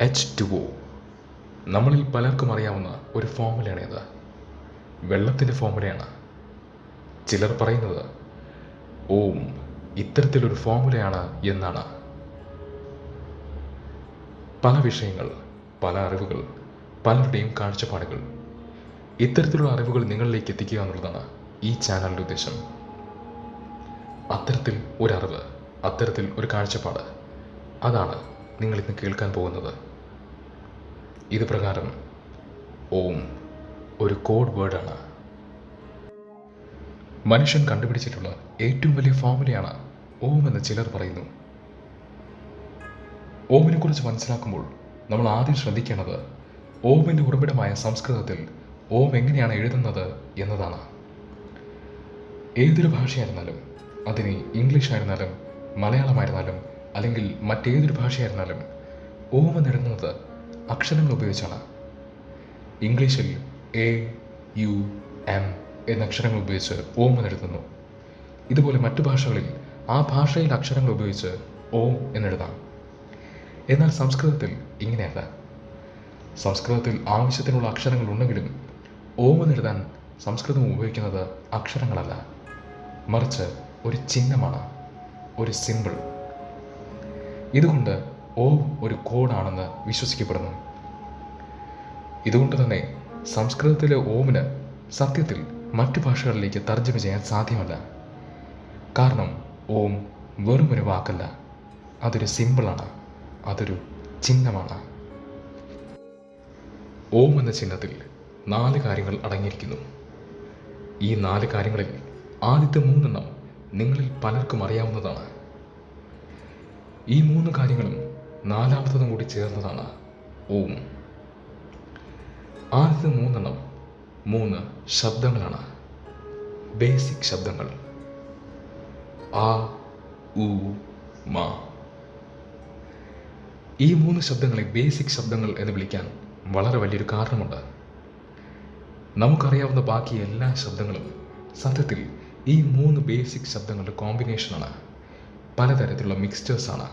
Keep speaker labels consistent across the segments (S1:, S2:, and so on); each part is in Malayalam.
S1: H2O നമ്മളിൽ പലർക്കും അറിയാവുന്ന ഒരു ഫോർമുലയാണിത്. വെള്ളത്തിൻ്റെ ഫോർമുലയാണ്. ചിലർ പറയുന്നത് ഓം ഇത്തരത്തിലൊരു ഫോർമുലയാണ് എന്നാണ്. പല വിഷയങ്ങൾ, പല അറിവുകൾ, പലരുടെയും കാഴ്ചപ്പാടുകൾ, ഇത്തരത്തിലുള്ള അറിവുകൾ നിങ്ങളിലേക്ക് എത്തിക്കുക എന്നുള്ളതാണ് ഈ ചാനലിൻ്റെ ഉദ്ദേശം. അത്തരത്തിൽ ഒരറിവ്, അത്തരത്തിൽ ഒരു കാഴ്ചപ്പാട്, അതാണ് നിങ്ങളിന്ന് കേൾക്കാൻ പോകുന്നത്. ഇത് പ്രകാരം ഓം ഒരു കോഡ് വേർഡാണ്. മനുഷ്യൻ കണ്ടുപിടിച്ചിട്ടുള്ള ഏറ്റവും വലിയ ഫോർമുലയാണ് ഓം എന്ന് ചിലർ പറയുന്നു. ഓമിനെക്കുറിച്ച് മനസ്സിലാക്കുമ്പോൾ നമ്മൾ ആദ്യം ശ്രദ്ധിക്കേണ്ടത് ഓമിൻ്റെ ഉറവിടമായ സംസ്കൃതത്തിൽ ഓം എങ്ങനെയാണ് എഴുതുന്നത് എന്നതാണ്. ഏതൊരു ഭാഷയായിരുന്നാലും, അതിന് ഇംഗ്ലീഷ് ആയിരുന്നാലും മലയാളമായിരുന്നാലും അല്ലെങ്കിൽ മറ്റേതൊരു ഭാഷയായിരുന്നാലും ഓം എന്നെഴുതുന്നത് അക്ഷരങ്ങൾ ഉപയോഗിച്ചാണ്. ഇംഗ്ലീഷിൽ AUM എന്ന അക്ഷരങ്ങൾ ഉപയോഗിച്ച് ഓം എന്നെഴുതുന്നു. ഇതുപോലെ മറ്റു ഭാഷകളിൽ ആ ഭാഷയിൽ അക്ഷരങ്ങൾ ഉപയോഗിച്ച് ഓം എന്നെഴുതാം. എന്നാൽ സംസ്കൃതത്തിൽ ഇങ്ങനെയല്ല. സംസ്കൃതത്തിൽ ആവശ്യത്തിനുള്ള അക്ഷരങ്ങൾ ഉണ്ടെങ്കിലും ഓം എന്നെഴുതാൻ സംസ്കൃതം ഉപയോഗിക്കുന്നത് അക്ഷരങ്ങളല്ല, മറിച്ച് ഒരു ചിഹ്നമാണ്, ഒരു സിമ്പിൾ. ഇതുകൊണ്ട് ഓം ഒരു കോഡാണെന്ന് വിശ്വസിക്കപ്പെടുന്നു. ഇതുകൊണ്ട് തന്നെ സംസ്കൃതത്തിലെ ഓമിന് സത്യത്തിൽ മറ്റു ഭാഷകളിലേക്ക് തർജ്ജമ ചെയ്യാൻ സാധ്യമല്ല. കാരണം ഓം വെറുമൊരു വാക്കല്ല, അതൊരു സിമ്പിളാണ്, അതൊരു ചിഹ്നമാണ്. ഓം എന്ന ചിഹ്നത്തിൽ 4 കാര്യങ്ങൾ അടങ്ങിയിരിക്കുന്നു. ഈ 4 കാര്യങ്ങളിൽ ആദ്യത്തെ 3 നിങ്ങളിൽ പലർക്കും അറിയാവുന്നതാണ്. ഈ 3 കാര്യങ്ങളും 4ാമത്തതും കൂടി ചേർന്നതാണ് ഓം. ആദ്യത്തെ 3 ശബ്ദങ്ങളാണ്, ബേസിക് ശബ്ദങ്ങൾ. ആ, ഉ, മ. ഈ 3 ശബ്ദങ്ങളെ ബേസിക് ശബ്ദങ്ങൾ എന്ന് വിളിക്കാൻ വളരെ വലിയൊരു കാരണമുണ്ട്. നമുക്കറിയാവുന്ന ബാക്കി എല്ലാ ശബ്ദങ്ങളും സത്യത്തിൽ ഈ 3 ബേസിക് ശബ്ദങ്ങളുടെ കോമ്പിനേഷനാണ്, പലതരത്തിലുള്ള മിക്സ്ചേഴ്സാണ്.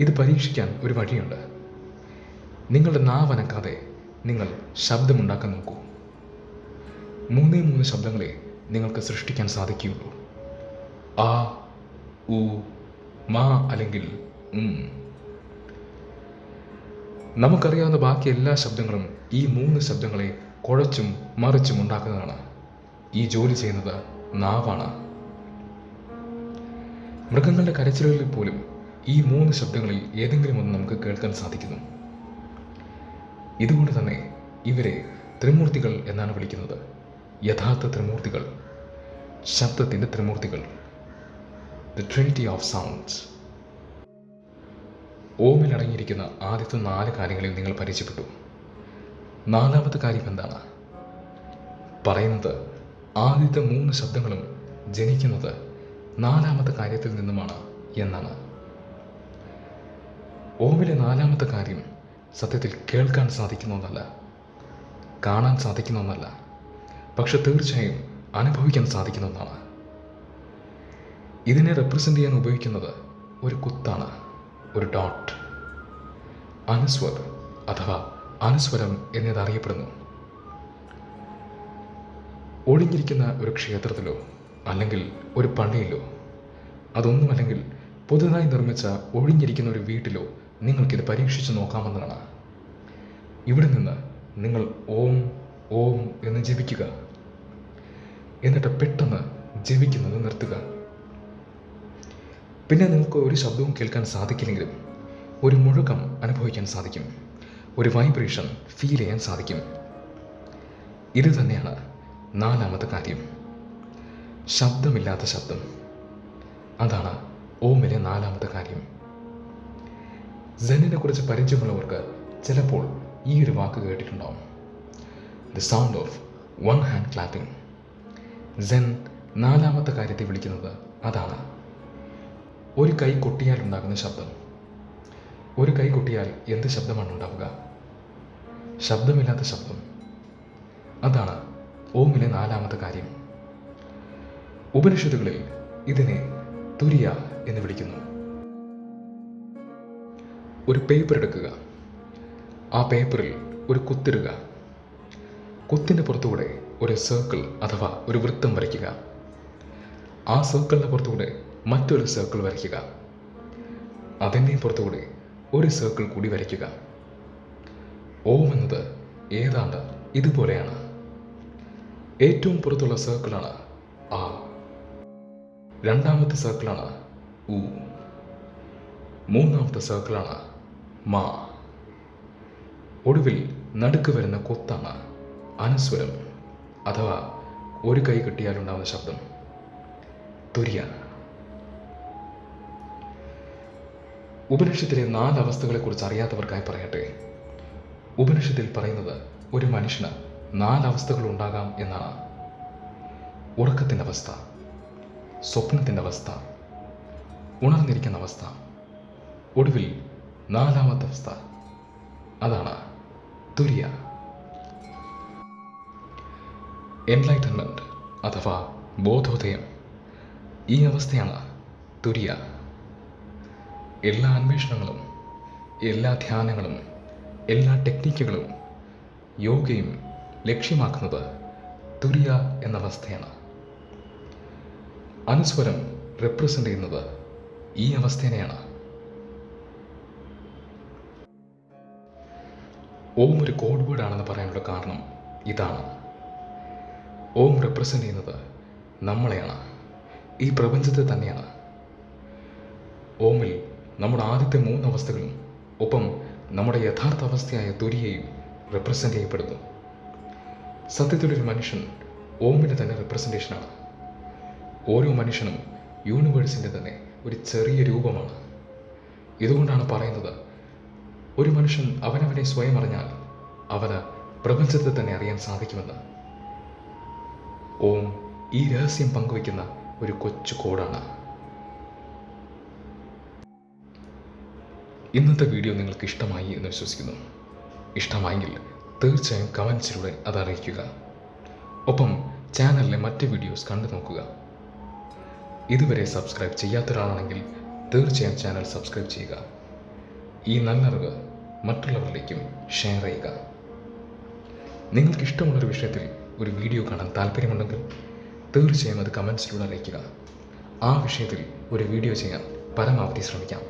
S1: ഇത് പരീക്ഷിക്കാൻ ഒരു വഴിയുണ്ട്. നിങ്ങളുടെ നാവനക്കാതെ നിങ്ങൾ ശബ്ദമുണ്ടാക്കാൻ നോക്കൂ. 3 ശബ്ദങ്ങളെ നിങ്ങൾക്ക് സൃഷ്ടിക്കാൻ സാധിക്കുകയുള്ളൂ. ആ, ഉ, മ അല്ലെങ്കിൽ നമുക്കറിയാവുന്ന ബാക്കി എല്ലാ ശബ്ദങ്ങളും ഈ 3 ശബ്ദങ്ങളെ കുഴച്ചും മറിച്ചും ഉണ്ടാക്കുന്നതാണ്. ഈ ജോലി ചെയ്യുന്നത് നാവാണ്. മൃഗങ്ങളുടെ കരച്ചിലുകളിൽ പോലും ഈ 3 ശബ്ദങ്ങളിൽ ഏതെങ്കിലും ഒന്ന് നമുക്ക് കേൾക്കാൻ സാധിക്കുന്നു. ഇതുകൊണ്ട് തന്നെ ഇവരെ ത്രിമൂർത്തികൾ എന്നാണ് വിളിക്കുന്നത്. യഥാർത്ഥ ത്രിമൂർത്തികൾ, ശബ്ദത്തിൻ്റെ ത്രിമൂർത്തികൾ, ദ ട്രിനിറ്റി ഓഫ് സൗണ്ട്സ്. ഓമിൽ അടങ്ങിയിരിക്കുന്ന ആദ്യത്തെ 4 കാര്യങ്ങളിൽ നിങ്ങൾ പരിചയപ്പെട്ടു. 4ാമത്തെ കാര്യം എന്താണ്? പറയുന്നത് ആദ്യത്തെ 3 ശബ്ദങ്ങളും ജനിക്കുന്നത് 4ാമത്തെ കാര്യത്തിൽ നിന്നുമാണ് എന്നാണ്. ഓമിലെ 4ാമത്തെ കാര്യം സത്യത്തിൽ കേൾക്കാൻ സാധിക്കുന്ന ഒന്നല്ല, കാണാൻ സാധിക്കുന്ന ഒന്നല്ല, പക്ഷെ തീർച്ചയായും അനുഭവിക്കാൻ സാധിക്കുന്ന ഒന്നാണ്. ഇതിനെ റെപ്രസെൻ്റ് ചെയ്യാൻ ഉപയോഗിക്കുന്നത് ഒരു കുത്താണ്, ഒരു ഡോട്ട്. അനുസ്വർ അഥവാ അനുസ്വരം എന്നതറിയപ്പെടുന്നു. ഒളിഞ്ഞിരിക്കുന്ന ഒരു ക്ഷേത്രത്തിലോ അല്ലെങ്കിൽ ഒരു പള്ളിയിലോ, അതൊന്നുമല്ലെങ്കിൽ പുതുതായി നിർമ്മിച്ച ഒഴിഞ്ഞിരിക്കുന്ന ഒരു വീട്ടിലോ നിങ്ങൾക്കിത് പരീക്ഷിച്ച് നോക്കാമെന്നാണ്. ഇവിടെ നിന്ന് നിങ്ങൾ ഓം ഓം എന്ന് ജപിക്കുക. എന്നിട്ട് പെട്ടെന്ന് ജപിക്കുന്നത് നിർത്തുക. പിന്നെ നിങ്ങൾക്ക് ഒരു ശബ്ദവും കേൾക്കാൻ സാധിക്കില്ലെങ്കിലും ഒരു മുഴക്കം അനുഭവിക്കാൻ സാധിക്കും, ഒരു വൈബ്രേഷൻ ഫീൽ ചെയ്യാൻ സാധിക്കും. ഇത് തന്നെയാണ് 4ാമത്തെ കാര്യം, ശബ്ദമില്ലാത്ത ശബ്ദം. അതാണ് ഓമിലെ 4ാമത്തെ കാര്യം. സെന്നിനെ കുറിച്ച് പരിചയമുള്ളവർക്ക് ചിലപ്പോൾ ഈ ഒരു വാക്ക് കേട്ടിട്ടുണ്ടാവും, the sound of 1 hand clapping. Zen 4ാമത്തെ കാര്യത്തെ വിളിക്കുന്നത് അതാണ്. ഒരു കൈ കൊട്ടിയാൽ ഉണ്ടാകുന്ന ശബ്ദം. ഒരു കൈ കൊട്ടിയാൽ എന്ത് ശബ്ദമാണ് ഉണ്ടാവുക? ശബ്ദമില്ലാത്ത ശബ്ദം. അതാണ് ഓമിലെ 4ാമത്തെ കാര്യം. ഉപനിഷത്തുകളിൽ ഇതിനെ തുരിയ എന്ന് വിളിക്കുന്നു. ഒരു പേപ്പർ എടുക്കുക. ആ പേപ്പറിൽ ഒരു കുത്തിടുക. കുത്തിൻ്റെ പുറത്തുകൂടെ ഒരു സർക്കിൾ അഥവാ ഒരു വൃത്തം വരയ്ക്കുക. ആ സർക്കിളിൻ്റെ പുറത്തുകൂടെ മറ്റൊരു സർക്കിൾ വരയ്ക്കുക. അതിൻ്റെയും പുറത്തുകൂടെ ഒരു സർക്കിൾ കൂടി വരയ്ക്കുക. ഓം എന്നത് ഏതാണ്ട് ഇതുപോലെയാണ്. ഏറ്റവും പുറത്തുള്ള സർക്കിളാണ് ആ. രണ്ടാമത്തെ സർക്കിളാണ് ഉ. മൂന്നാമത്തെ സർക്കിളാണ് മാ. ഒടുവിൽ നടുക്ക് വരുന്ന കൊത്താണ് അനുസ്വരം അഥവാ ഒരു കൈ കിട്ടിയാലുണ്ടാവുന്ന ശബ്ദം തുര്യ. ഉപനിഷത്തിലെ 4 അവസ്ഥകളെക്കുറിച്ച് അറിയാത്തവർക്കായി പറയട്ടെ. ഉപനിഷത്തിൽ പറയുന്നത് ഒരു മനുഷ്യന് 4 അവസ്ഥകൾ ഉണ്ടാകാം എന്നാണ്. ഉറക്കത്തിൻ്റെ അവസ്ഥ, സ്വപ്നത്തിൻ്റെ അവസ്ഥ, ഉണർന്നിരിക്കുന്ന അവസ്ഥ, ഒടുവിൽ 4ാമത്തെ അവസ്ഥ. അതാണ് തുര്യ. എൻലൈറ്റൻമെൻറ്റ് അഥവാ ബോധോദയം, ഈ അവസ്ഥയാണ് തുര്യ. എല്ലാ അന്വേഷണങ്ങളും, എല്ലാ ധ്യാനങ്ങളും, എല്ലാ ടെക്നിക്കുകളും, യോഗയും ലക്ഷ്യമാക്കുന്നത് തുര്യ എന്ന അവസ്ഥയാണ്. അനുസ്വരം റെപ്രസെൻ്റ് ചെയ്യുന്നത് ഈ അവസ്ഥേനെയാണ്. ഓം ഒരു കോഡ് വേർഡ് ആണെന്ന് പറയാനുള്ള കാരണം ഇതാണ്. ഓം റെപ്രസെൻ്റ് ചെയ്യുന്നത് നമ്മളെയാണ്, ഈ പ്രപഞ്ചത്തെ തന്നെയാണ്. ഓമിൽ നമ്മുടെ ആദ്യത്തെ 3 അവസ്ഥകളും ഒപ്പം നമ്മുടെ യഥാർത്ഥ അവസ്ഥയായ തുര്യയും റെപ്രസെൻ്റ് ചെയ്യപ്പെടുന്നു. സത്യത്തിലൊരു മനുഷ്യൻ ഓമിൻ്റെ തന്നെ റെപ്രസെൻറ്റേഷനാണ്. ഓരോ മനുഷ്യനും യൂണിവേഴ്സിൻ്റെ തന്നെ ഒരു ചെറിയ രൂപമാണ്. ഇതുകൊണ്ടാണ് പറയുന്നത്, ഒരു മനുഷ്യൻ അവനവനെ സ്വയം അറിഞ്ഞാൽ അവന് പ്രപഞ്ചത്തെ തന്നെ അറിയാൻ സാധിക്കുമെന്ന്. ഓം ഈ രഹസ്യം പങ്കുവയ്ക്കുന്ന ഒരു കൊച്ചു കോഡാണ്. ഇന്നത്തെ വീഡിയോ നിങ്ങൾക്ക് ഇഷ്ടമായി എന്ന് വിശ്വസിക്കുന്നു. ഇഷ്ടമായെങ്കിൽ തീർച്ചയായും കമൻസിലൂടെ അത് അറിയിക്കുക. ഒപ്പം ചാനലിലെ മറ്റ് വീഡിയോസ് കണ്ടു നോക്കുക. ഇതുവരെ സബ്സ്ക്രൈബ് ചെയ്യാത്ത ഒരാളാണെങ്കിൽ തീർച്ചയായും ചാനൽ സബ്സ്ക്രൈബ് ചെയ്യുക. ഈ നല്ല അറിവ് മറ്റുള്ളവരിലേക്കും ഷെയർ ചെയ്യുക. നിങ്ങൾക്ക് ഇഷ്ടമുള്ളൊരു വിഷയത്തിൽ ഒരു വീഡിയോ കാണാൻ താല്പര്യമുണ്ടെങ്കിൽ തീർച്ചയായും അത് കമൻസിലൂടെ അറിയിക്കുക. ആ വിഷയത്തിൽ ഒരു വീഡിയോ ചെയ്യാൻ പരമാവധി ശ്രമിക്കാം.